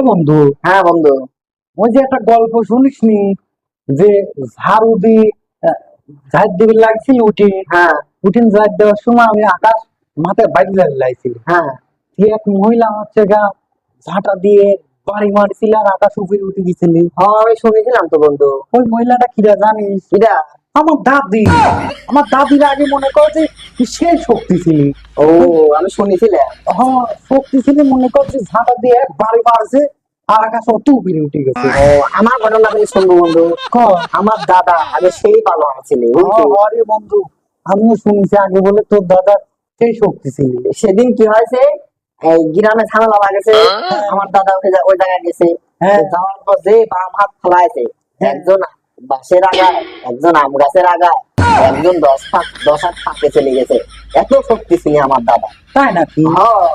বন্ধু, হ্যাঁ বন্ধু। ওই যে একটা গল্প শুনিসনি যে ঝাড়ু দিয়ে ঝাড় দিবে লাগছিল উঠে হ্যাঁ উঠিন ঝাড় দেওয়ার সময় আমি আকাশ মাথায় বাইরে লাগছিল। হ্যাঁ এক মহিলা হচ্ছে গা ঝাঁটা দিয়ে বাড়ি মারছিল আর আকাশ উপরে উঠে গেছিলি। হ্যাঁ আমি শুনেছিলাম তো বন্ধু। ওই মহিলাটা কিরা জানিস? কিরা? আমার দাদি। আমার দাদির আগে মনে কর যে সে শক্তি ছিল। ও, আমি শুনেছিলাম। হ্যাঁ, শক্তি ছিল, মনে কর যে ঝাঁটা দিয়ে একবারে মারছে আর আকাশ অত উপরে উঠে গেছে। ও, আমার ঘটনা তুমি শুনবো বন্ধু। কর। আমার দাদা আগে সেই পালোয়ান ছিল বুঝলি? আরে বন্ধু, আমিও শুনেছি আগে বলে তোর দাদা সেই শক্তি ছিল। সেদিন কি হয়েছে, এই গ্রামে ঝামেলা লাগেছে। আমার দাদা ওই জায়গায় গেছে। হ্যাঁ। যাওয়ার পর যে বাম হাত ফেলাইছে, একজন বাঁশের আগায়, একজন আম গাছের আগায়, একজন 10 হাত ফাঁকে চলে গেছে। এত শক্তি ছিল আমার দাদা। তাই নাকি? হ্যাঁ।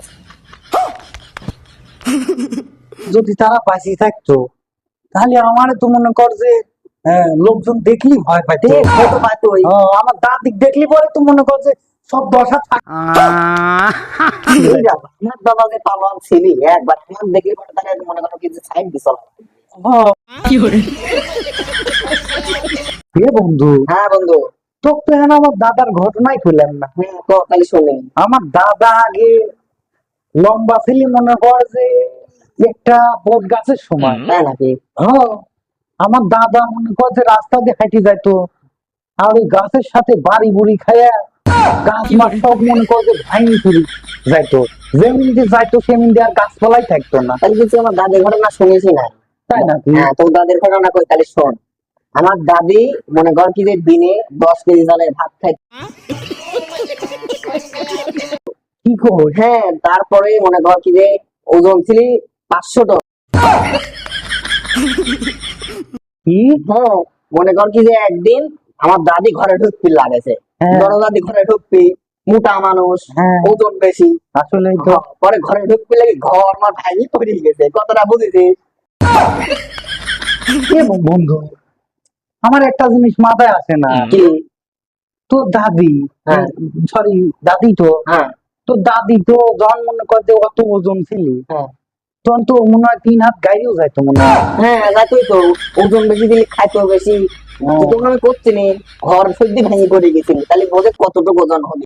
যদি তারা বাঁচিয়ে থাকতো তাহলে আমার তো মনে কর যে লোকজন দেখলি ভয় পাইতো। হয়তো পাইতো ওই। আমার দাদি দেখলি পরে তো মনে কর যে সব দশা থাক। আমার দাদা যে পালোয়ান ছিলি, একবার আমার দেখলে পরে তাকে মনে করো কি যে সাইড দিছ। বন্ধু, হ্যাঁ বন্ধু। তো এখন আমার দাদার ঘটনাই খুললেন না। হ্যাঁ তো তাহলে শুনে। আমার দাদা আগে লম্বা ছিলি, মনে কর যে একটা বট গাছের সময়। তাই নাকি? হ্যাঁ, আমার দাদা মনে কর যে রাস্তা দিয়ে হাঁটি যাইতো আর ওই গাছের সাথে বাড়ি বুড়ি খাইয়া গাছ মাছ সব মনে কর যে ভাঙি ফিরি যাইতো। যেমন দিয়ে যাইতো সেমন দিয়ে আর গাছপালাই থাকতো না। তাহলে কিছু আমার দাদির ঘটনা শুনেছি না। তাই নাকি? হ্যাঁ, তোর দাদির ঘটনা কই তাহলে শোন। আমার দাদি মনে কর কি যে দিনে 10 কেজি চালের ভাত খাই। কি কই? হ্যাঁ, তারপরে মনে কর কি যে ওজন ছিল 500 টন। কি? হ্যাঁ, মনে কর কি যে একদিন আমার দাদি ঘরে ঢুকতে লাগেছে। হ্যাঁ। বড় দাদি ঘরে ঢুকবি, মোটা মানুষ, হ্যাঁ। ওজন বেশি। আসলে তো পরে ঘরে ঢুকতে লাগে ঘর আমার ভাঙি পড়ে গেছে। কতটা বুঝেছিস? বন্ধু, আমার একটা জিনিস মাথায় আসে না। কি? তোর দাদি, হ্যাঁ। সরি দাদি তো, হ্যাঁ তোর দাদি তো যখন মনে কর যে অত ওজন ছিল হ্যাঁ তখন তো মনে হয় 3 হাত গাড়িও যাইতো মনে হয়। হ্যাঁ, যাইতোই তো। ওজন বেশি দিলে খাইতো বেশি। তখন আমি করছি নি, ঘর সর্দি ভেঙে পড়ে গেছিল। তাহলে বোঝে কতটুকু ওজন হবে।